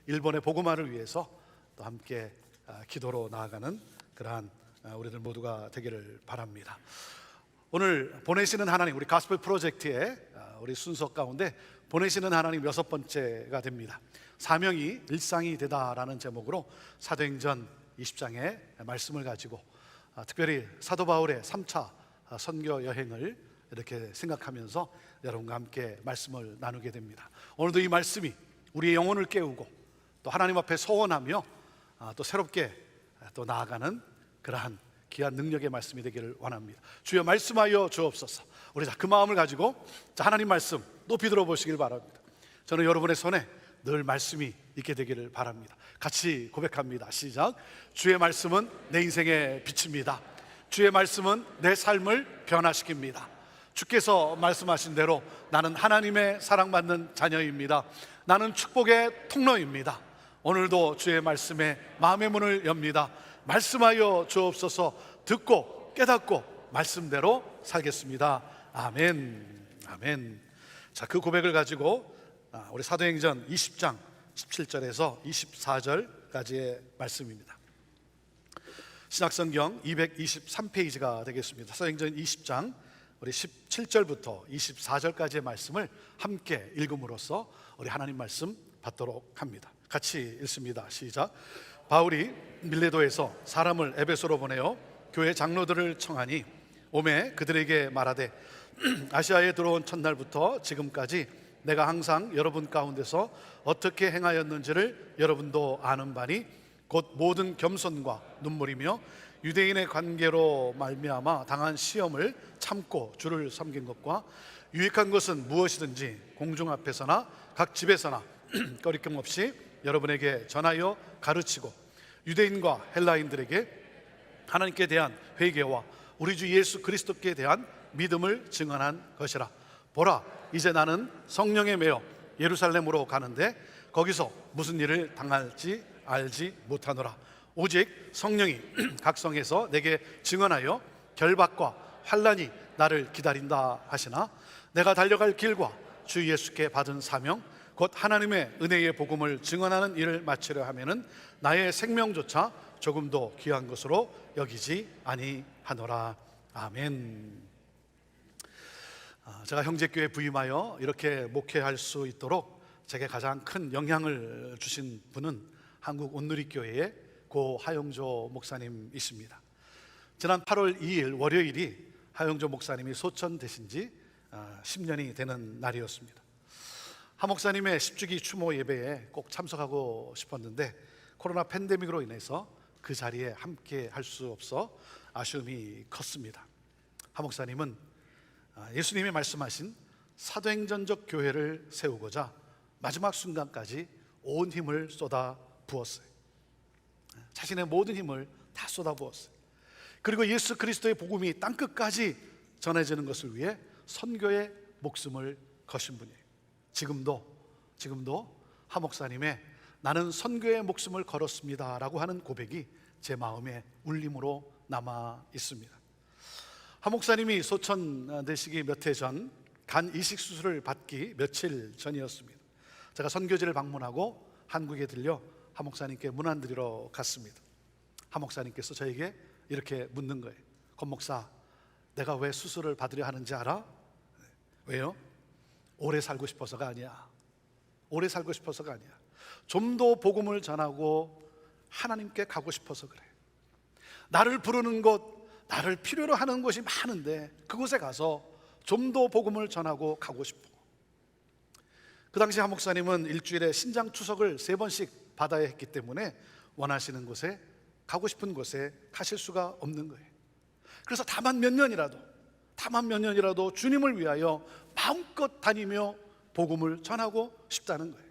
일본의 복음화를 위해서 또 함께 기도로 나아가는 그러한 우리들 모두가 되기를 바랍니다. 오늘 보내시는 하나님, 우리 가스펠 프로젝트의 우리 순서 가운데 보내시는 하나님 6번째가 됩니다. 사명이 일상이 되다라는 제목으로 사도행전 20장의 말씀을 가지고 특별히 사도 바울의 3차 선교 여행을 이렇게 생각하면서 여러분과 함께 말씀을 나누게 됩니다. 오늘도 이 말씀이 우리의 영혼을 깨우고 또 하나님 앞에 소원하며 또 새롭게 또 나아가는 그러한 귀한 능력의 말씀이 되기를 원합니다. 주여 말씀하여 주옵소서. 우리 그 마음을 가지고 하나님 말씀 높이 들어보시길 바랍니다. 저는 여러분의 손에 늘 말씀이 있게 되기를 바랍니다. 같이 고백합니다. 시작. 주의 말씀은 내 인생의 빛입니다. 주의 말씀은 내 삶을 변화시킵니다. 주께서 말씀하신 대로 나는 하나님의 사랑받는 자녀입니다. 나는 축복의 통로입니다. 오늘도 주의 말씀에 마음의 문을 엽니다. 말씀하여 주옵소서. 듣고 깨닫고 말씀대로 살겠습니다. 아멘. 아멘. 자, 그 고백을 가지고 우리 사도행전 20장 17절에서 24절까지의 말씀입니다. 신약성경 223페이지가 되겠습니다. 사도행전 20장 우리 17절부터 24절까지의 말씀을 함께 읽음으로써 우리 하나님 말씀 받도록 합니다. 같이 읽습니다. 시작. 바울이 밀레도에서 사람을 에베소로 보내어 교회 장로들을 청하니 오매 그들에게 말하되 아시아에 들어온 첫날부터 지금까지 내가 항상 여러분 가운데서 어떻게 행하였는지를 여러분도 아는 바니 곧 모든 겸손과 눈물이며 유대인의 관계로 말미암아 당한 시험을 참고 주를 섬긴 것과 유익한 것은 무엇이든지 공중 앞에서나 각 집에서나 꺼리낌 없이 여러분에게 전하여 가르치고 유대인과 헬라인들에게 하나님께 대한 회개와 우리 주 예수 그리스도께 대한 믿음을 증언한 것이라. 보라, 이제 나는 성령에 매여 예루살렘으로 가는데 거기서 무슨 일을 당할지 알지 못하노라. 오직 성령이 각 성에서 내게 증언하여 결박과 환난이 나를 기다린다 하시나 내가 달려갈 길과 주 예수께 받은 사명 곧 하나님의 은혜의 복음을 증언하는 일을 마치려 하면은 나의 생명조차 조금도 귀한 것으로 여기지 아니하노라. 아멘. 제가 형제교회 부임하여 이렇게 목회할 수 있도록 제게 가장 큰 영향을 주신 분은 한국 온누리교회의 고 하용조 목사님이십니다. 지난 8월 2일 월요일이 하용조 목사님이 소천되신 지 10년이 되는 날이었습니다. 하 목사님의 10주기 추모 예배에 꼭 참석하고 싶었는데 코로나 팬데믹으로 인해서 그 자리에 함께 할 수 없어 아쉬움이 컸습니다. 하 목사님은 예수님이 말씀하신 사도행전적 교회를 세우고자 마지막 순간까지 온 힘을 쏟아 부었어요. 자신의 모든 힘을 다 쏟아 부었어요. 그리고 예수 그리스도의 복음이 땅끝까지 전해지는 것을 위해 선교의 목숨을 거신 분이에요. 지금도 하 목사님의 나는 선교의 목숨을 걸었습니다 라고 하는 고백이 제 마음에 울림으로 남아 있습니다. 하 목사님이 소천되시기 몇 해 전 간 이식 수술을 받기 며칠 전이었습니다. 제가 선교지를 방문하고 한국에 들려 하 목사님께 문안드리러 갔습니다. 하 목사님께서 저에게 이렇게 묻는 거예요. 권 목사, 내가 왜 수술을 받으려 하는지 알아? 왜요? 오래 살고 싶어서가 아니야. 오래 살고 싶어서가 아니야. 좀 더 복음을 전하고 하나님께 가고 싶어서 그래. 나를 부르는 곳, 나를 필요로 하는 곳이 많은데 그곳에 가서 좀 더 복음을 전하고 가고 싶어. 그 당시 하 목사님은 일주일에 신장 투석을 3번씩 받아야 했기 때문에 원하시는 곳에, 가고 싶은 곳에 가실 수가 없는 거예요. 그래서 다만 몇 년이라도 주님을 위하여 마음껏 다니며 복음을 전하고 싶다는 거예요.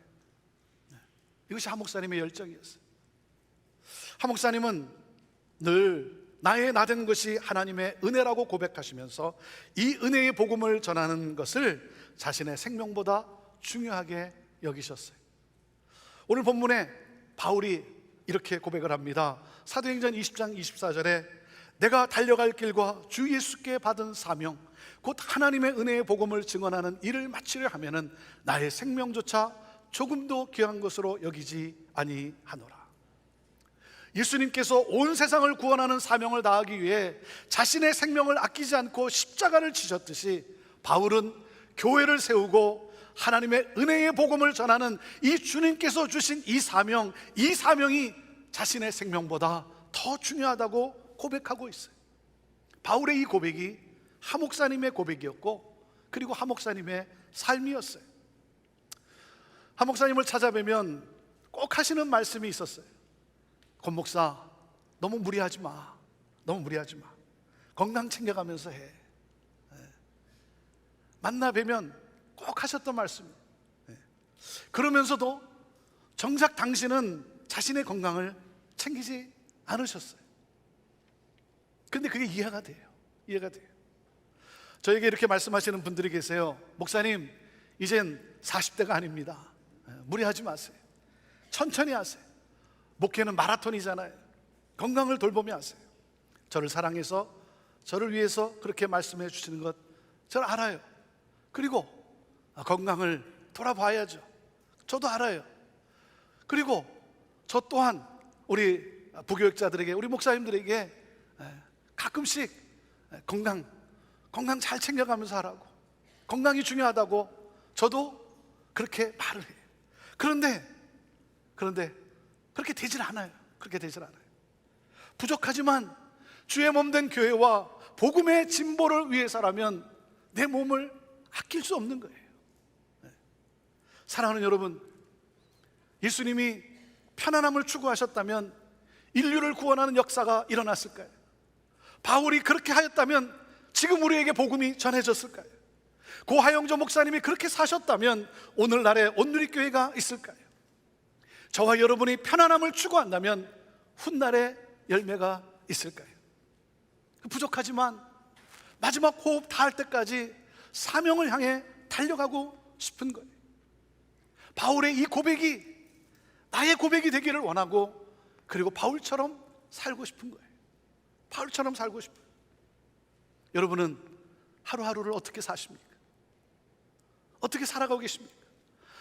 이것이 하 목사님의 열정이었어요. 하 목사님은 늘 나의 나된 것이 하나님의 은혜라고 고백하시면서 이 은혜의 복음을 전하는 것을 자신의 생명보다 중요하게 여기셨어요. 오늘 본문에 바울이 이렇게 고백을 합니다. 사도행전 20장 24절에 내가 달려갈 길과 주 예수께 받은 사명 곧 하나님의 은혜의 복음을 증언하는 일을 마치려 하면은 나의 생명조차 조금도 귀한 것으로 여기지 아니하노라. 예수님께서 온 세상을 구원하는 사명을 다하기 위해 자신의 생명을 아끼지 않고 십자가를 지셨듯이 바울은 교회를 세우고 하나님의 은혜의 복음을 전하는 이 주님께서 주신 이 사명이 자신의 생명보다 더 중요하다고 고백하고 있어요. 바울의 이 고백이 하 목사님의 고백이었고, 그리고 하 목사님의 삶이었어요. 하 목사님을 찾아뵈면 꼭 하시는 말씀이 있었어요. 권 목사, 너무 무리하지 마. 너무 무리하지 마. 건강 챙겨가면서 해. 만나 뵈면 꼭 하셨던 말씀이에요. 그러면서도 정작 당신은 자신의 건강을 챙기지 않으셨어요. 근데 그게 이해가 돼요. 이해가 돼요. 저에게 이렇게 말씀하시는 분들이 계세요. 목사님, 이젠 40대가 아닙니다. 무리하지 마세요. 천천히 하세요. 목회는 마라톤이잖아요. 건강을 돌보며 하세요. 저를 사랑해서 저를 위해서 그렇게 말씀해 주시는 것 저는 알아요. 그리고 건강을 돌아봐야죠. 저도 알아요. 그리고 저 또한 우리 부교육자들에게, 우리 목사님들에게 가끔씩 건강 잘 챙겨가면서 하라고, 건강이 중요하다고 저도 그렇게 말을 해요. 그런데 그렇게 되질 않아요. 그렇게 되질 않아요. 부족하지만 주의 몸된 교회와 복음의 진보를 위해서라면 내 몸을 아낄 수 없는 거예요. 사랑하는 여러분, 예수님이 편안함을 추구하셨다면 인류를 구원하는 역사가 일어났을까요? 바울이 그렇게 하였다면 지금 우리에게 복음이 전해졌을까요? 고하영조 목사님이 그렇게 사셨다면 오늘날의 온누리교회가 있을까요? 저와 여러분이 편안함을 추구한다면 훗날의 열매가 있을까요? 부족하지만 마지막 호흡 다할 때까지 사명을 향해 달려가고 싶은 거예요. 바울의 이 고백이 나의 고백이 되기를 원하고, 그리고 바울처럼 살고 싶은 거예요. 바울처럼 살고 싶어요. 여러분은 하루하루를 어떻게 사십니까? 어떻게 살아가고 계십니까?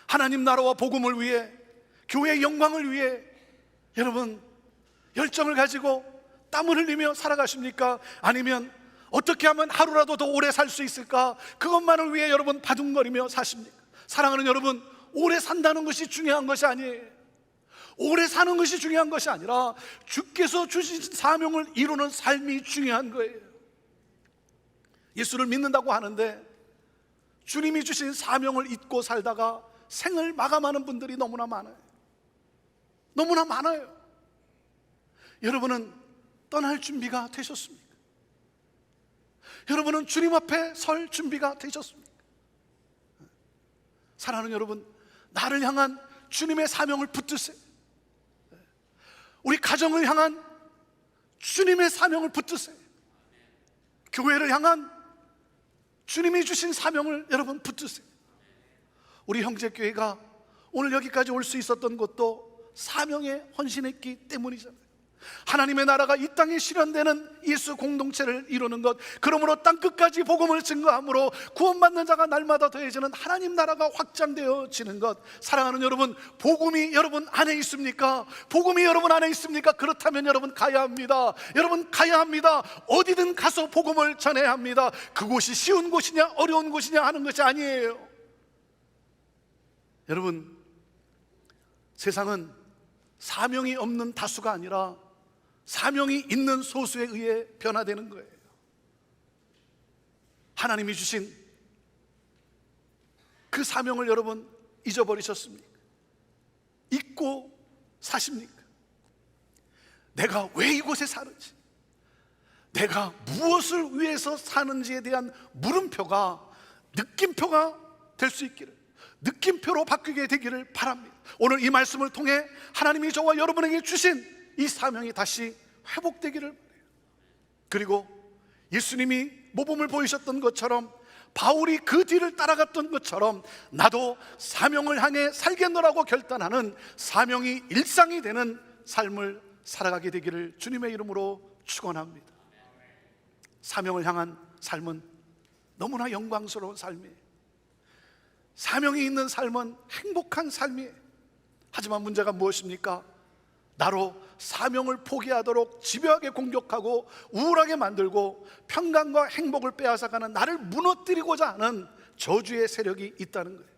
하나님 나라와 복음을 위해, 교회의 영광을 위해 여러분 열정을 가지고 땀을 흘리며 살아가십니까? 아니면 어떻게 하면 하루라도 더 오래 살 수 있을까? 그것만을 위해 여러분 바둥거리며 사십니까? 사랑하는 여러분, 오래 산다는 것이 중요한 것이 아니에요. 오래 사는 것이 중요한 것이 아니라 주께서 주신 사명을 이루는 삶이 중요한 거예요. 예수를 믿는다고 하는데 주님이 주신 사명을 잊고 살다가 생을 마감하는 분들이 너무나 많아요. 너무나 많아요. 여러분은 떠날 준비가 되셨습니까? 여러분은 주님 앞에 설 준비가 되셨습니까? 사랑하는 여러분, 나를 향한 주님의 사명을 붙드세요. 우리 가정을 향한 주님의 사명을 붙드세요. 교회를 향한 주님이 주신 사명을 여러분 붙드세요. 우리 형제교회가 오늘 여기까지 올 수 있었던 것도 사명에 헌신했기 때문이잖아요. 하나님의 나라가 이 땅에 실현되는 예수 공동체를 이루는 것, 그러므로 땅끝까지 복음을 증거함으로 구원받는 자가 날마다 더해지는 하나님 나라가 확장되어지는 것. 사랑하는 여러분, 복음이 여러분 안에 있습니까? 복음이 여러분 안에 있습니까? 그렇다면 여러분 가야 합니다. 여러분 가야 합니다. 어디든 가서 복음을 전해야 합니다. 그곳이 쉬운 곳이냐 어려운 곳이냐 하는 것이 아니에요. 여러분, 세상은 사명이 없는 다수가 아니라 사명이 있는 소수에 의해 변화되는 거예요. 하나님이 주신 그 사명을 여러분 잊어버리셨습니까? 잊고 사십니까? 내가 왜 이곳에 사는지, 내가 무엇을 위해서 사는지에 대한 물음표가 느낌표가 될 수 있기를, 느낌표로 바뀌게 되기를 바랍니다. 오늘 이 말씀을 통해 하나님이 저와 여러분에게 주신 이 사명이 다시 회복되기를 바라요. 그리고 예수님이 모범을 보이셨던 것처럼, 바울이 그 뒤를 따라갔던 것처럼 나도 사명을 향해 살겠노라고 결단하는 사명이 일상이 되는 삶을 살아가게 되기를 주님의 이름으로 축원합니다. 사명을 향한 삶은 너무나 영광스러운 삶이에요. 사명이 있는 삶은 행복한 삶이에요. 하지만 문제가 무엇입니까? 나로 사명을 포기하도록 집요하게 공격하고 우울하게 만들고 평강과 행복을 빼앗아가는, 나를 무너뜨리고자 하는 저주의 세력이 있다는 거예요.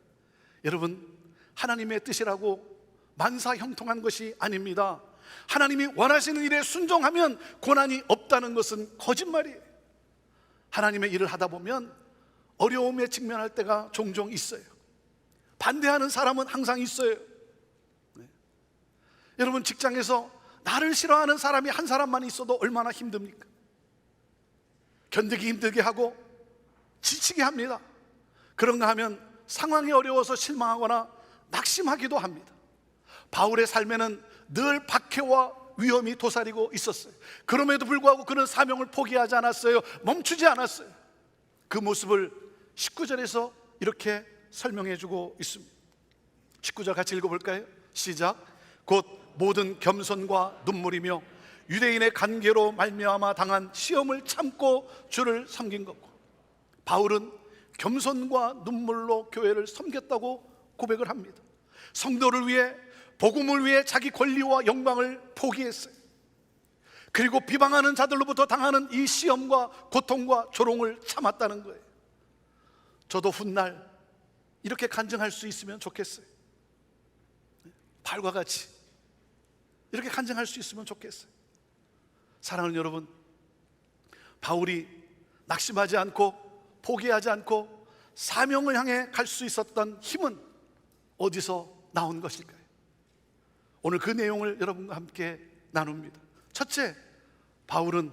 여러분, 하나님의 뜻이라고 만사형통한 것이 아닙니다. 하나님이 원하시는 일에 순종하면 고난이 없다는 것은 거짓말이에요. 하나님의 일을 하다 보면 어려움에 직면할 때가 종종 있어요. 반대하는 사람은 항상 있어요. 여러분, 직장에서 나를 싫어하는 사람이 한 사람만 있어도 얼마나 힘듭니까? 견디기 힘들게 하고 지치게 합니다. 그런가 하면 상황이 어려워서 실망하거나 낙심하기도 합니다. 바울의 삶에는 늘 박해와 위험이 도사리고 있었어요. 그럼에도 불구하고 그는 사명을 포기하지 않았어요. 멈추지 않았어요. 그 모습을 19절에서 이렇게 설명해 주고 있습니다. 19절 같이 읽어볼까요? 시작. 곧 모든 겸손과 눈물이며 유대인의 관계로 말미암아 당한 시험을 참고 주를 섬긴 것고. 바울은 겸손과 눈물로 교회를 섬겼다고 고백을 합니다. 성도를 위해, 복음을 위해 자기 권리와 영광을 포기했어요. 그리고 비방하는 자들로부터 당하는 이 시험과 고통과 조롱을 참았다는 거예요. 저도 훗날 이렇게 간증할 수 있으면 좋겠어요. 바울과 같이 이렇게 간증할 수 있으면 좋겠어요. 사랑하는 여러분, 바울이 낙심하지 않고 포기하지 않고 사명을 향해 갈 수 있었던 힘은 어디서 나온 것일까요? 오늘 그 내용을 여러분과 함께 나눕니다. 첫째, 바울은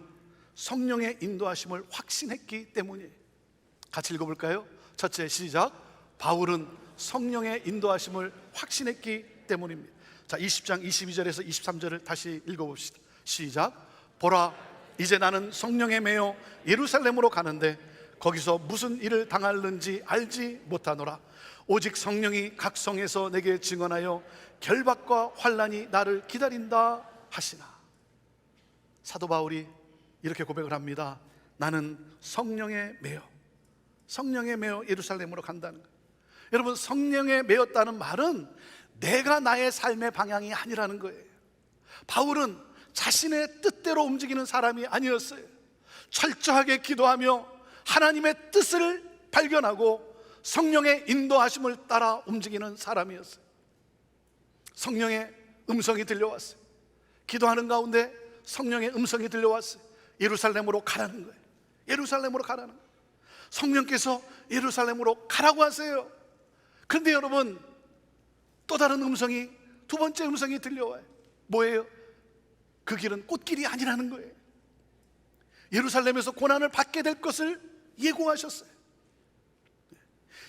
성령의 인도하심을 확신했기 때문이에요. 같이 읽어볼까요? 첫째, 시작. 바울은 성령의 인도하심을 확신했기 때문입니다. 자, 20장 22절에서 23절을 다시 읽어봅시다. 시작. 보라, 이제 나는 성령에 매여 예루살렘으로 가는데 거기서 무슨 일을 당할는지 알지 못하노라. 오직 성령이 각 성에서 내게 증언하여 결박과 환난이 나를 기다린다 하시나. 사도 바울이 이렇게 고백을 합니다. 나는 성령에 매여 예루살렘으로 간다는 거예요. 여러분, 성령에 매였다는 말은 내가 나의 삶의 방향이 아니라는 거예요. 바울은 자신의 뜻대로 움직이는 사람이 아니었어요. 철저하게 기도하며 하나님의 뜻을 발견하고 성령의 인도하심을 따라 움직이는 사람이었어요. 성령의 음성이 들려왔어요. 기도하는 가운데 성령의 음성이 들려왔어요. 예루살렘으로 가라는 거예요. 예루살렘으로 가라는 거예요. 성령께서 예루살렘으로 가라고 하세요. 그런데 여러분, 또 다른 음성이, 두 번째 음성이 들려와요. 뭐예요? 그 길은 꽃길이 아니라는 거예요. 예루살렘에서 고난을 받게 될 것을 예고하셨어요.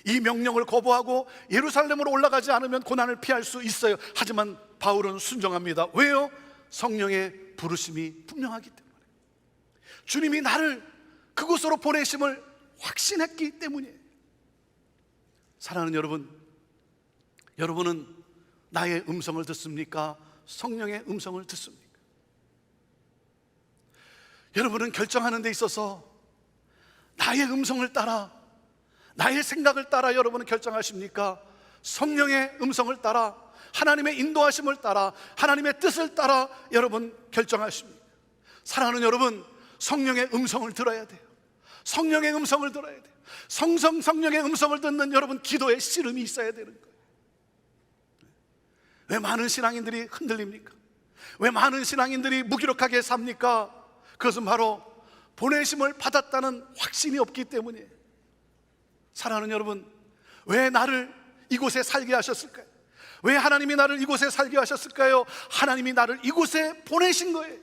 이 명령을 거부하고 예루살렘으로 올라가지 않으면 고난을 피할 수 있어요. 하지만 바울은 순종합니다. 왜요? 성령의 부르심이 분명하기 때문에. 주님이 나를 그곳으로 보내심을 확신했기 때문이에요. 사랑하는 여러분, 여러분은 나의 음성을 듣습니까? 성령의 음성을 듣습니까? 여러분은 결정하는 데 있어서 나의 음성을 따라, 나의 생각을 따라 여러분은 결정하십니까? 성령의 음성을 따라, 하나님의 인도하심을 따라, 하나님의 뜻을 따라 여러분 결정하십니까? 사랑하는 여러분, 성령의 음성을 들어야 돼요. 성령의 음성을 들어야 돼요. 성령의 음성을 듣는 여러분 기도에 씨름이 있어야 되는 거예요. 왜 많은 신앙인들이 흔들립니까? 왜 많은 신앙인들이 무기력하게 삽니까? 그것은 바로 보내심을 받았다는 확신이 없기 때문이에요. 사랑하는 여러분, 왜 나를 이곳에 살게 하셨을까요? 왜 하나님이 나를 이곳에 살게 하셨을까요? 하나님이 나를 이곳에 보내신 거예요.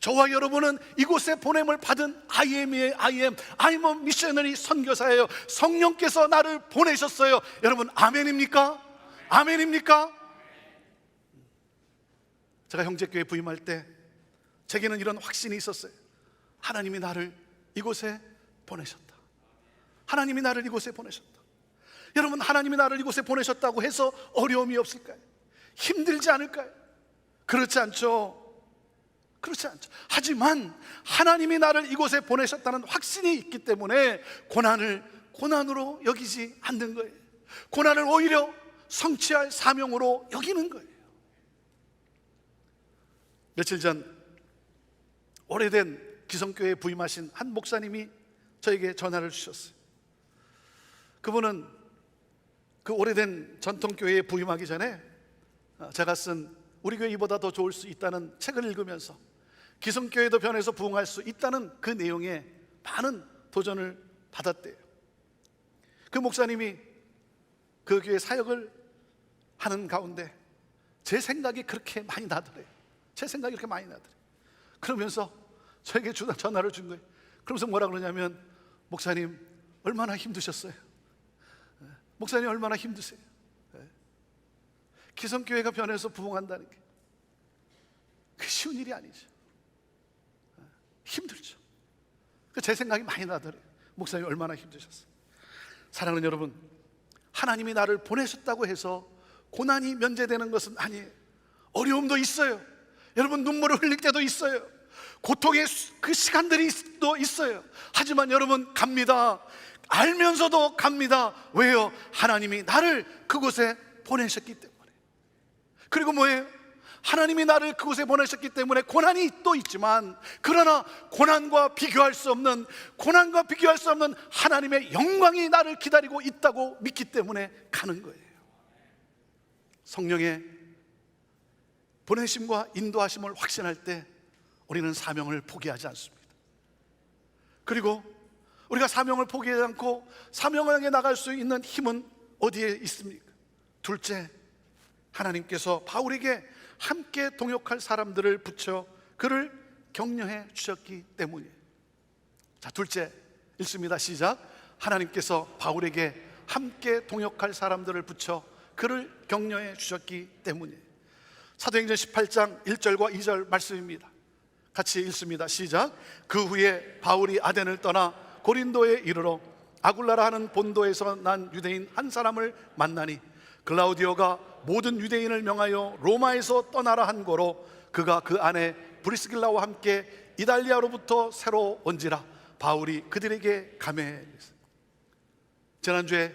저와 여러분은 이곳에 보냄을 받은 I'm a missionary 선교사예요. 성령께서 나를 보내셨어요. 여러분, 아멘입니까? 아멘입니까? 제가 형제교회 부임할 때 제게는 이런 확신이 있었어요. 하나님이 나를 이곳에 보내셨다. 하나님이 나를 이곳에 보내셨다. 여러분, 하나님이 나를 이곳에 보내셨다고 해서 어려움이 없을까요? 힘들지 않을까요? 그렇지 않죠. 그렇지 않죠. 하지만 하나님이 나를 이곳에 보내셨다는 확신이 있기 때문에 고난을 고난으로 여기지 않는 거예요. 고난을 오히려 성취할 사명으로 여기는 거예요. 며칠 전 오래된 기성교회에 부임하신 한 목사님이 저에게 전화를 주셨어요. 그분은 그 오래된 전통교회에 부임하기 전에 제가 쓴 우리 교회 이보다 더 좋을 수 있다는 책을 읽으면서 기성교회도 변해서 부흥할 수 있다는 그 내용에 많은 도전을 받았대요. 그 목사님이 그 교회 사역을 하는 가운데 제 생각이 그렇게 많이 나더래요. 제 생각이 그렇게 많이 나더래요. 그러면서 저에게 전화를 준 거예요. 그러면서 뭐라 그러냐면, 목사님 얼마나 힘드셨어요? 목사님 얼마나 힘드세요? 기성교회가 변해서 부흥한다는 게 그 쉬운 일이 아니죠. 힘들죠. 제 생각이 많이 나더래요. 목사님 얼마나 힘드셨어요? 사랑하는 여러분, 하나님이 나를 보내셨다고 해서 고난이 면제되는 것은 아니에요. 어려움도 있어요. 여러분, 눈물을 흘릴 때도 있어요. 고통의 그 시간들이 또 있어요. 하지만 여러분, 갑니다. 알면서도 갑니다. 왜요? 하나님이 나를 그곳에 보내셨기 때문에. 그리고 뭐예요? 하나님이 나를 그곳에 보내셨기 때문에 고난이 또 있지만, 그러나 고난과 비교할 수 없는 하나님의 영광이 나를 기다리고 있다고 믿기 때문에 가는 거예요. 성령의 보내심과 인도하심을 확신할 때 우리는 사명을 포기하지 않습니다. 그리고 우리가 사명을 포기하지 않고 사명을 향해 나갈 수 있는 힘은 어디에 있습니까? 둘째, 하나님께서 바울에게 함께 동역할 사람들을 붙여 그를 격려해 주셨기 때문이에요. 자, 둘째 읽습니다. 시작. 하나님께서 바울에게 함께 동역할 사람들을 붙여 그를 격려해 주셨기 때문이에요. 사도행전 18장 1절과 2절 말씀입니다. 같이 읽습니다. 시작. 그 후에 바울이 아덴을 떠나 고린도에 이르러 아굴라라 하는 본도에서 난 유대인 한 사람을 만나니, 글라우디오가 모든 유대인을 명하여 로마에서 떠나라 한 거로 그가 그 안에 브리스길라와 함께 이달리아로부터 새로 온지라 바울이 그들에게 감회했습니다. 지난주에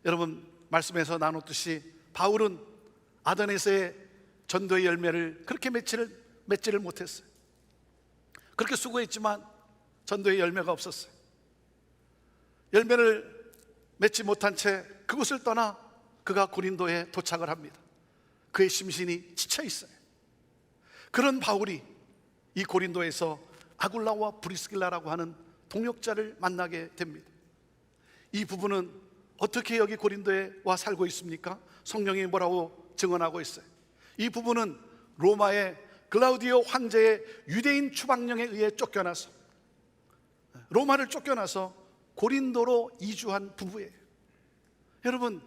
여러분 말씀에서 나눴듯이 바울은 아덴에서의 전도의 열매를 그렇게 맺지를 못했어요. 그렇게 수고했지만 전도의 열매가 없었어요. 열매를 맺지 못한 채 그곳을 떠나 그가 고린도에 도착을 합니다. 그의 심신이 지쳐 있어요. 그런 바울이 이 고린도에서 아굴라와 브리스길라라고 하는 동역자를 만나게 됩니다. 이 부부는 어떻게 여기 고린도에 와 살고 있습니까? 성령이 뭐라고 증언하고 있어요. 이 부부는 로마의 글라우디오 황제의 유대인 추방령에 의해 쫓겨나서, 로마를 쫓겨나서 고린도로 이주한 부부예요. 여러분,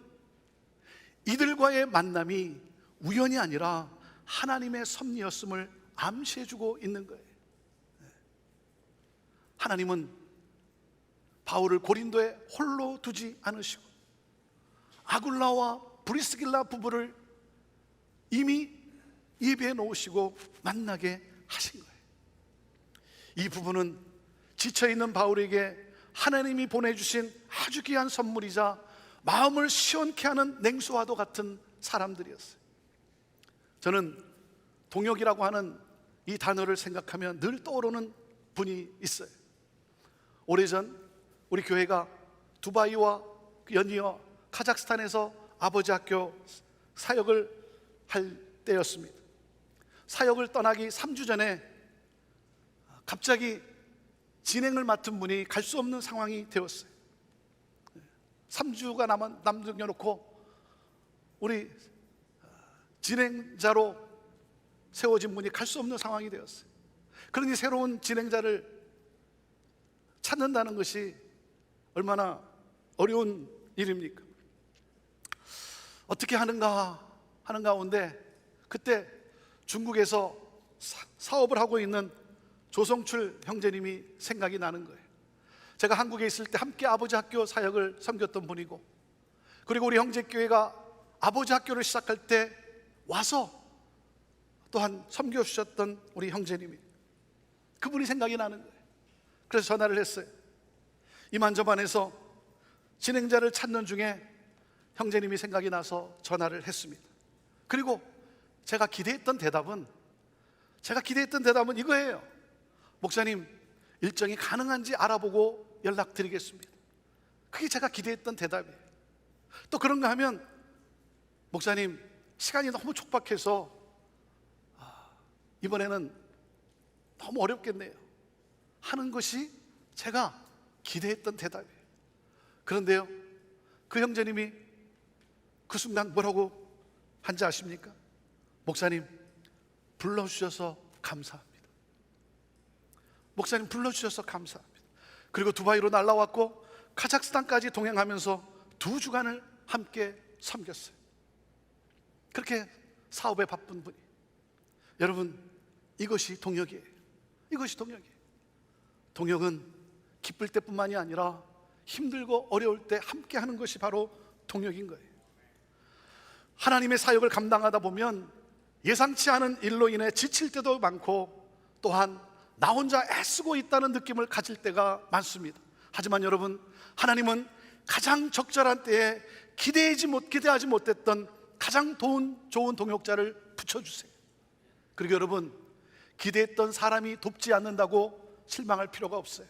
이들과의 만남이 우연이 아니라 하나님의 섭리였음을 암시해주고 있는 거예요. 하나님은 바울을 고린도에 홀로 두지 않으시고 아굴라와 브리스길라 부부를 이미 예비해 놓으시고 만나게 하신 거예요. 이 부부는 지쳐있는 바울에게 하나님이 보내주신 아주 귀한 선물이자 마음을 시원케 하는 냉수와도 같은 사람들이었어요. 저는 동역이라고 하는 이 단어를 생각하면 늘 떠오르는 분이 있어요. 오래전 우리 교회가 두바이와 연이어 카자흐스탄에서 아버지 학교 사역을 할 때였습니다. 사역을 떠나기 3주 전에 갑자기 진행을 맡은 분이 갈 수 없는 상황이 되었어요. 3주가 남겨놓고 우리 진행자로 세워진 분이 갈 수 없는 상황이 되었어요. 그러니 새로운 진행자를 찾는다는 것이 얼마나 어려운 일입니까? 어떻게 하는가 하는 가운데 그때 중국에서 사업을 하고 있는 조성출 형제님이 생각이 나는 거예요. 제가 한국에 있을 때 함께 아버지 학교 사역을 섬겼던 분이고, 그리고 우리 형제교회가 아버지 학교를 시작할 때 와서 또한 섬겨주셨던 우리 형제님이, 그분이 생각이 나는 거예요. 그래서 전화를 했어요. 이만저만해서 진행자를 찾는 중에 형제님이 생각이 나서 전화를 했습니다. 그리고 제가 기대했던 대답은 이거예요. 목사님, 일정이 가능한지 알아보고 연락드리겠습니다. 그게 제가 기대했던 대답이에요. 또 그런가 하면, 목사님, 시간이 너무 촉박해서 이번에는 너무 어렵겠네요 하는 것이 제가 기대했던 대답이에요. 그런데요, 그 형제님이 그 순간 뭐라고 한지 아십니까? 목사님, 불러주셔서 감사합니다. 목사님, 불러주셔서 감사합니다. 그리고 두바이로 날라왔고 카자흐스탄까지 동행하면서 2주간을 함께 섬겼어요. 그렇게 사업에 바쁜 분이. 여러분, 이것이 동역이에요. 이것이 동역이에요. 동역은 기쁠 때뿐만이 아니라 힘들고 어려울 때 함께 하는 것이 바로 동역인 거예요. 하나님의 사역을 감당하다 보면 예상치 않은 일로 인해 지칠 때도 많고, 또한 나 혼자 애쓰고 있다는 느낌을 가질 때가 많습니다. 하지만 여러분, 하나님은 가장 적절한 때에 기대하지 못했던 가장 좋은 동역자를 붙여주세요. 그리고 여러분, 기대했던 사람이 돕지 않는다고 실망할 필요가 없어요.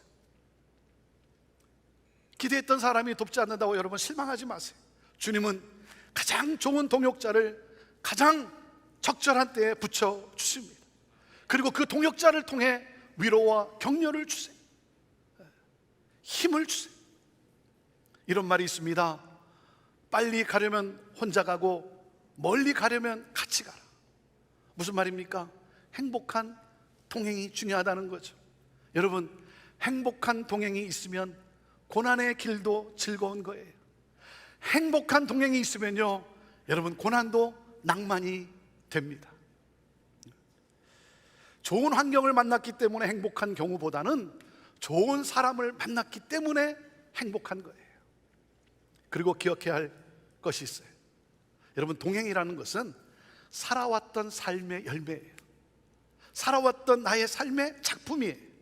기대했던 사람이 돕지 않는다고 여러분 실망하지 마세요. 주님은 가장 좋은 동역자를 가장 적절한 때에 붙여주십니다. 그리고 그 동역자를 통해 위로와 격려를 주세요. 힘을 주세요. 이런 말이 있습니다. 빨리 가려면 혼자 가고 멀리 가려면 같이 가라. 무슨 말입니까? 행복한 동행이 중요하다는 거죠. 여러분, 행복한 동행이 있으면 고난의 길도 즐거운 거예요. 행복한 동행이 있으면요, 여러분, 고난도 낭만이 됩니다. 좋은 환경을 만났기 때문에 행복한 경우보다는 좋은 사람을 만났기 때문에 행복한 거예요. 그리고 기억해야 할 것이 있어요. 여러분, 동행이라는 것은 살아왔던 삶의 열매예요. 살아왔던 나의 삶의 작품이에요.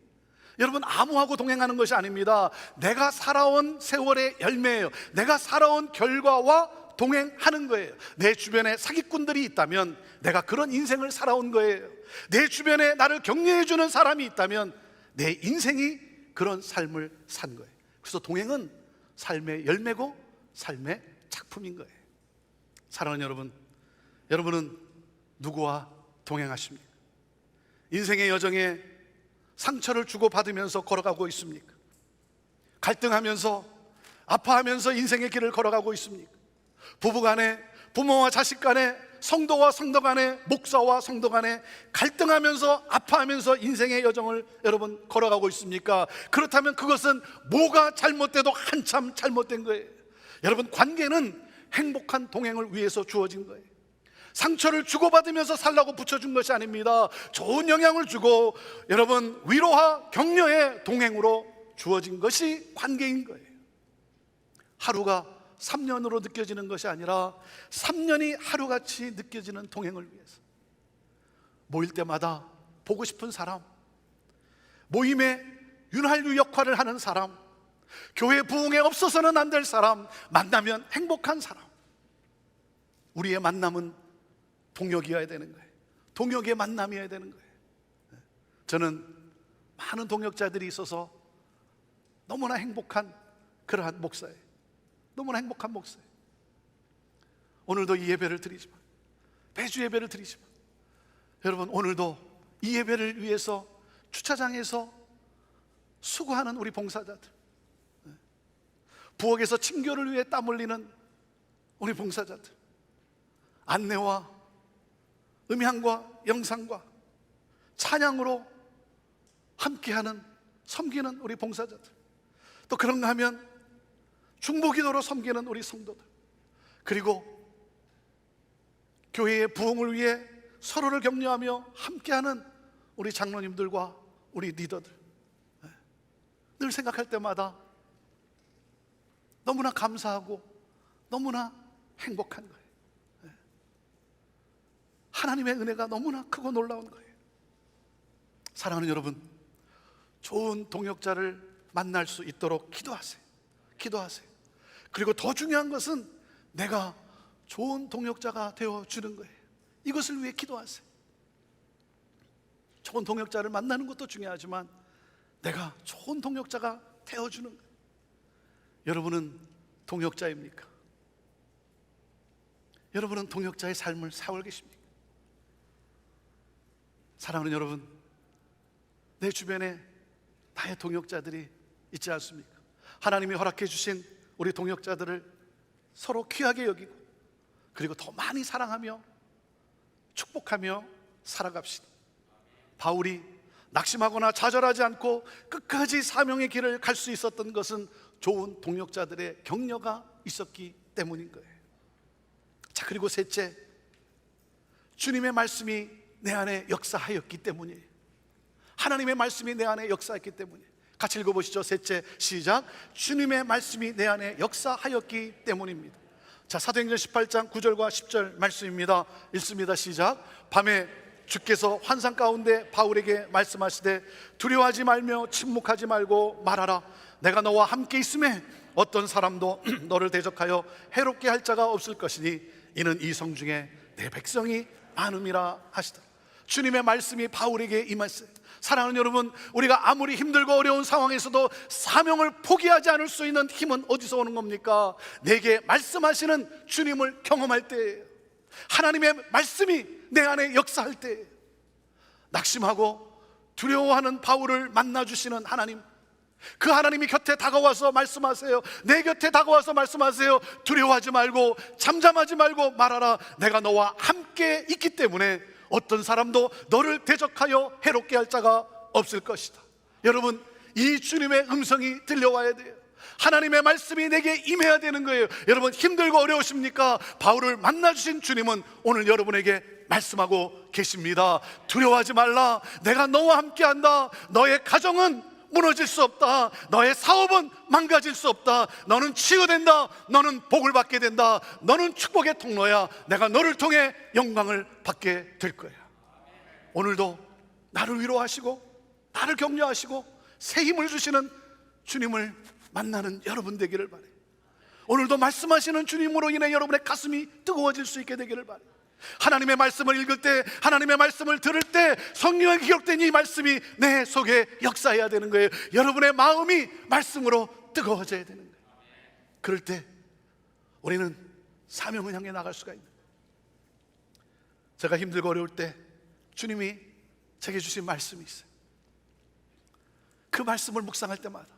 여러분, 아무하고 동행하는 것이 아닙니다. 내가 살아온 세월의 열매예요. 내가 살아온 결과와 동행하는 거예요. 내 주변에 사기꾼들이 있다면 내가 그런 인생을 살아온 거예요. 내 주변에 나를 격려해주는 사람이 있다면 내 인생이 그런 삶을 산 거예요. 그래서 동행은 삶의 열매고 삶의 작품인 거예요. 사랑하는 여러분, 여러분은 누구와 동행하십니까? 인생의 여정에 상처를 주고받으면서 걸어가고 있습니까? 갈등하면서 아파하면서 인생의 길을 걸어가고 있습니까? 부부간에, 부모와 자식간에, 성도와 성도 간에, 목사와 성도 간에 갈등하면서 아파하면서 인생의 여정을 여러분 걸어가고 있습니까? 그렇다면 그것은 뭐가 잘못돼도 한참 잘못된 거예요. 여러분, 관계는 행복한 동행을 위해서 주어진 거예요. 상처를 주고받으면서 살라고 붙여준 것이 아닙니다. 좋은 영향을 주고 여러분 위로와 격려의 동행으로 주어진 것이 관계인 거예요. 하루가 3년으로 느껴지는 것이 아니라 3년이 하루같이 느껴지는 동행을 위해서 모일 때마다 보고 싶은 사람, 모임의 윤활유 역할을 하는 사람, 교회 부흥에 없어서는 안 될 사람, 만나면 행복한 사람. 우리의 만남은 동역이어야 되는 거예요. 동역의 만남이어야 되는 거예요. 저는 많은 동역자들이 있어서 너무나 행복한 그러한 목사예요. 너무나 행복한 목사예요. 오늘도 이 예배를 드리지만, 매주 예배를 드리지만, 여러분, 오늘도 이 예배를 위해서 주차장에서 수고하는 우리 봉사자들, 부엌에서 친교를 위해 땀 흘리는 우리 봉사자들, 안내와 음향과 영상과 찬양으로 함께하는, 섬기는 우리 봉사자들, 또 그런가 하면 중보기도로 섬기는 우리 성도들, 그리고 교회의 부흥을 위해 서로를 격려하며 함께하는 우리 장로님들과 우리 리더들, 늘 생각할 때마다 너무나 감사하고 너무나 행복한 거예요. 하나님의 은혜가 너무나 크고 놀라운 거예요. 사랑하는 여러분, 좋은 동역자를 만날 수 있도록 기도하세요. 기도하세요. 그리고 더 중요한 것은 내가 좋은 동역자가 되어주는 거예요. 이것을 위해 기도하세요. 좋은 동역자를 만나는 것도 중요하지만 내가 좋은 동역자가 되어주는 거예요. 여러분은 동역자입니까? 여러분은 동역자의 삶을 살고 계십니까? 사랑하는 여러분, 내 주변에 나의 동역자들이 있지 않습니까? 하나님이 허락해 주신 우리 동역자들을 서로 귀하게 여기고 그리고 더 많이 사랑하며 축복하며 살아갑시다. 바울이 낙심하거나 좌절하지 않고 끝까지 사명의 길을 갈 수 있었던 것은 좋은 동역자들의 격려가 있었기 때문인 거예요. 자, 그리고 셋째, 주님의 말씀이 내 안에 역사하였기 때문이에요. 하나님의 말씀이 내 안에 역사했기 때문이에요. 같이 읽어보시죠. 셋째, 시작. 주님의 말씀이 내 안에 역사하였기 때문입니다. 자, 사도행전 18장 9절과 10절 말씀입니다. 읽습니다. 시작. 밤에 주께서 환상 가운데 바울에게 말씀하시되 두려워하지 말며 침묵하지 말고 말하라. 내가 너와 함께 있음에 어떤 사람도 너를 대적하여 해롭게 할 자가 없을 것이니 이는 이 성 중에 내 백성이 많음이라 하시더라. 주님의 말씀이 바울에게 임했어요. 사랑하는 여러분, 우리가 아무리 힘들고 어려운 상황에서도 사명을 포기하지 않을 수 있는 힘은 어디서 오는 겁니까? 내게 말씀하시는 주님을 경험할 때예요. 하나님의 말씀이 내 안에 역사할 때예요. 낙심하고 두려워하는 바울을 만나주시는 하나님, 그 하나님이 곁에 다가와서 말씀하세요. 내 곁에 다가와서 말씀하세요. 두려워하지 말고 잠잠하지 말고 말하라. 내가 너와 함께 있기 때문에 어떤 사람도 너를 대적하여 해롭게 할 자가 없을 것이다. 여러분, 이 주님의 음성이 들려와야 돼요. 하나님의 말씀이 내게 임해야 되는 거예요. 여러분, 힘들고 어려우십니까? 바울을 만나주신 주님은 오늘 여러분에게 말씀하고 계십니다. 두려워하지 말라. 내가 너와 함께한다. 너의 가정은 무너질 수 없다. 너의 사업은 망가질 수 없다. 너는 치유된다. 너는 복을 받게 된다. 너는 축복의 통로야. 내가 너를 통해 영광을 받게 될 거야. 오늘도 나를 위로하시고 나를 격려하시고 새 힘을 주시는 주님을 만나는 여러분 되기를 바라요. 오늘도 말씀하시는 주님으로 인해 여러분의 가슴이 뜨거워질 수 있게 되기를 바라요. 하나님의 말씀을 읽을 때, 하나님의 말씀을 들을 때 성경에 기록된 이 말씀이 내 속에 역사해야 되는 거예요. 여러분의 마음이 말씀으로 뜨거워져야 되는 거예요. 그럴 때 우리는 사명을 향해 나갈 수가 있는 거예요. 제가 힘들고 어려울 때 주님이 제게 주신 말씀이 있어요. 그 말씀을 묵상할 때마다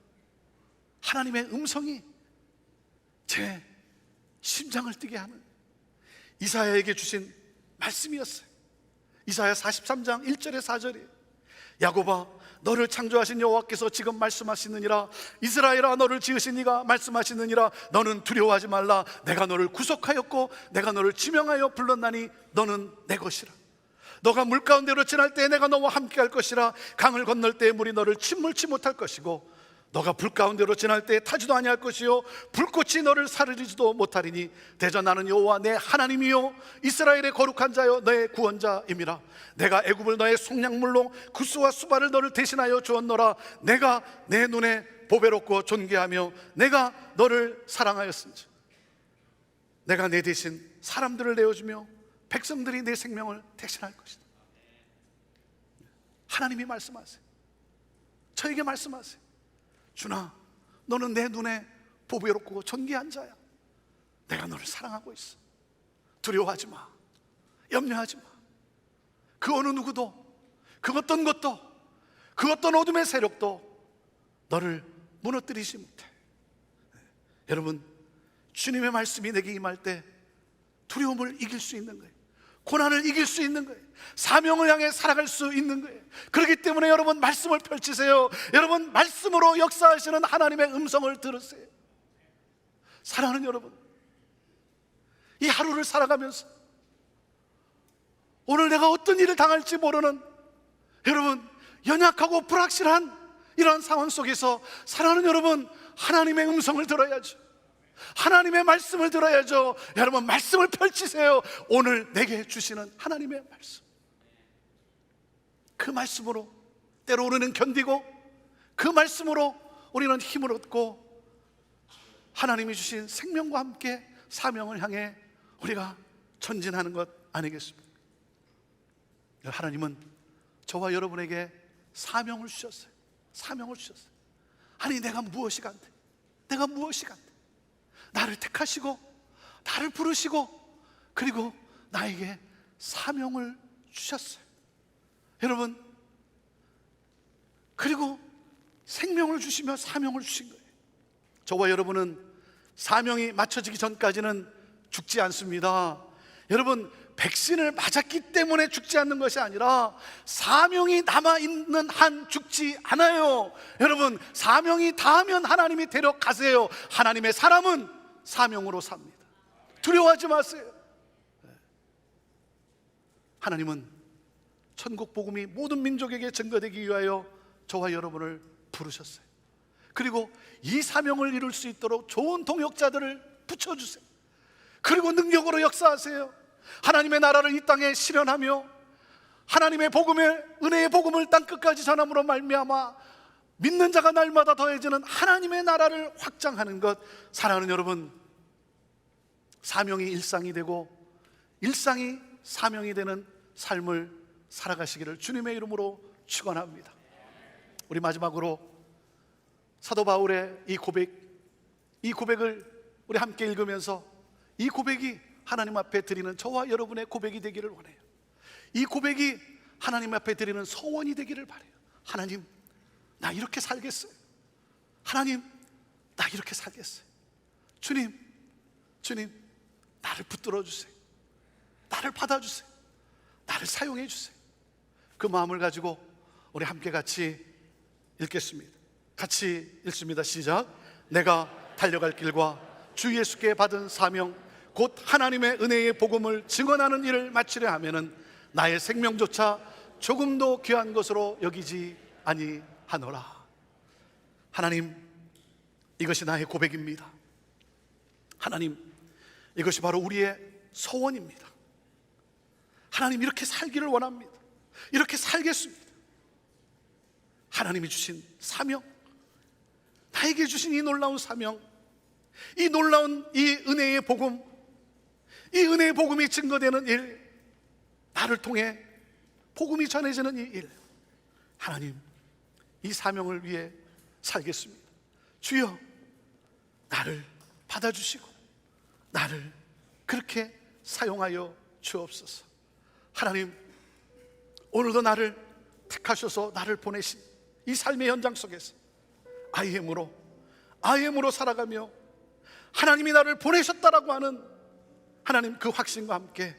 하나님의 음성이 제 심장을 뛰게 하는 이사야에게 주신 말씀이었어요. 이사야 43장 1절에 4절이에요. 야곱아, 너를 창조하신 여호와께서 지금 말씀하시느니라. 이스라엘아, 너를 지으신 이가 말씀하시느니라. 너는 두려워하지 말라. 내가 너를 구속하였고 내가 너를 지명하여 불렀나니 너는 내 것이라. 너가 물 가운데로 지날 때 내가 너와 함께 할 것이라. 강을 건널 때 물이 너를 침몰치 못할 것이고 너가 불 가운데로 지날 때 타지도 아니할 것이요 불꽃이 너를 사르르지도 못하리니 대저 나는 여호와 내 하나님이요 이스라엘의 거룩한 자요 너의 구원자임이라. 내가 애굽을 너의 속량물로 구스와 수발을 너를 대신하여 주었노라. 내가 내 눈에 보배롭고 존귀하며 내가 너를 사랑하였은지 내가 내 대신 사람들을 내어주며 백성들이 내 생명을 대신할 것이다. 하나님이 말씀하세요. 저에게 말씀하세요. 주나, 너는 내 눈에 보배롭고 존귀한 자야. 내가 너를 사랑하고 있어. 두려워하지 마. 염려하지 마. 그 어느 누구도, 그 어떤 것도, 그 어떤 어둠의 세력도 너를 무너뜨리지 못해. 여러분, 주님의 말씀이 내게 임할 때 두려움을 이길 수 있는 거예요. 고난을 이길 수 있는 거예요. 사명을 향해 살아갈 수 있는 거예요. 그렇기 때문에 여러분, 말씀을 펼치세요. 여러분, 말씀으로 역사하시는 하나님의 음성을 들으세요. 사랑하는 여러분, 이 하루를 살아가면서 오늘 내가 어떤 일을 당할지 모르는, 여러분, 연약하고 불확실한 이러한 상황 속에서 사랑하는 여러분, 하나님의 음성을 들어야죠. 하나님의 말씀을 들어야죠. 여러분, 말씀을 펼치세요. 오늘 내게 주시는 하나님의 말씀, 그 말씀으로 때로 우리는 견디고 그 말씀으로 우리는 힘을 얻고 하나님이 주신 생명과 함께 사명을 향해 우리가 전진하는 것 아니겠습니까? 하나님은 저와 여러분에게 사명을 주셨어요. 사명을 주셨어요. 아니, 내가 무엇이 간대? 내가 무엇이 간대? 나를 택하시고 나를 부르시고 그리고 나에게 사명을 주셨어요. 여러분, 그리고 생명을 주시며 사명을 주신 거예요. 저와 여러분은 사명이 맞춰지기 전까지는 죽지 않습니다. 여러분, 백신을 맞았기 때문에 죽지 않는 것이 아니라 사명이 남아있는 한 죽지 않아요. 여러분, 사명이 닿으면 하나님이 데려가세요. 하나님의 사람은 사명으로 삽니다. 두려워하지 마세요. 하나님은 천국 복음이 모든 민족에게 증거되기 위하여 저와 여러분을 부르셨어요. 그리고 이 사명을 이룰 수 있도록 좋은 동역자들을 붙여주세요. 그리고 능력으로 역사하세요. 하나님의 나라를 이 땅에 실현하며 하나님의 복음의 은혜의 복음을 땅끝까지 전함으로 말미암아 믿는 자가 날마다 더해지는 하나님의 나라를 확장하는 것. 사랑하는 여러분, 사명이 일상이 되고 일상이 사명이 되는 삶을 살아가시기를 주님의 이름으로 축원합니다. 우리 마지막으로 사도 바울의 이 고백을 우리 함께 읽으면서 이 고백이 하나님 앞에 드리는 저와 여러분의 고백이 되기를 원해요. 이 고백이 하나님 앞에 드리는 소원이 되기를 바라요. 하나님, 나 이렇게 살겠어요. 하나님, 나 이렇게 살겠어요. 주님, 나를 붙들어 주세요. 나를 받아주세요. 나를 사용해 주세요. 그 마음을 가지고 우리 함께 같이 읽겠습니다. 같이 읽습니다. 시작. 내가 달려갈 길과 주 예수께 받은 사명 곧 하나님의 은혜의 복음을 증언하는 일을 마치려 하면은 나의 생명조차 조금도 귀한 것으로 여기지 아니하노라. 하나님, 이것이 나의 고백입니다. 하나님, 이것이 바로 우리의 소원입니다. 하나님, 이렇게 살기를 원합니다. 이렇게 살겠습니다. 하나님이 주신 사명, 나에게 주신 이 놀라운 사명, 이 놀라운 이 은혜의 복음, 이 은혜의 복음이 증거되는 일, 나를 통해 복음이 전해지는 이 일, 하나님, 이 사명을 위해 살겠습니다. 주여, 나를 받아주시고 나를 그렇게 사용하여 주옵소서. 하나님, 오늘도 나를 택하셔서 나를 보내신 이 삶의 현장 속에서 아이엠으로 살아가며 하나님이 나를 보내셨다라고 하는 하나님 그 확신과 함께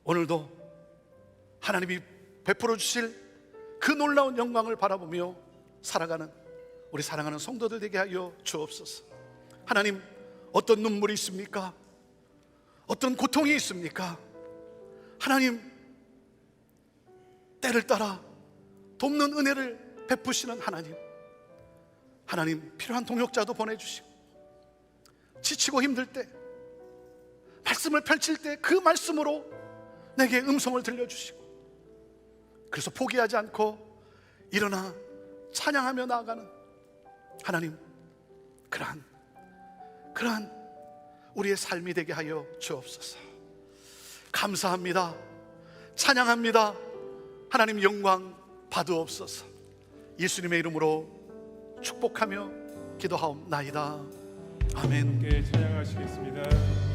오늘도 하나님이 베풀어 주실 그 놀라운 영광을 바라보며 살아가는 우리 사랑하는 성도들 되게 하여 주옵소서. 하나님, 어떤 눈물이 있습니까? 어떤 고통이 있습니까? 하나님, 때를 따라 돕는 은혜를 베푸시는 하나님, 필요한 동역자도 보내주시고 지치고 힘들 때 말씀을 펼칠 때 그 말씀으로 내게 음성을 들려주시고 그래서 포기하지 않고 일어나 찬양하며 나아가는 하나님, 그러한 우리의 삶이 되게 하여 주옵소서. 감사합니다. 찬양합니다. 하나님, 영광 받으옵소서. 예수님의 이름으로 축복하며 기도하옵나이다. 아멘. 함께 찬양하시겠습니다.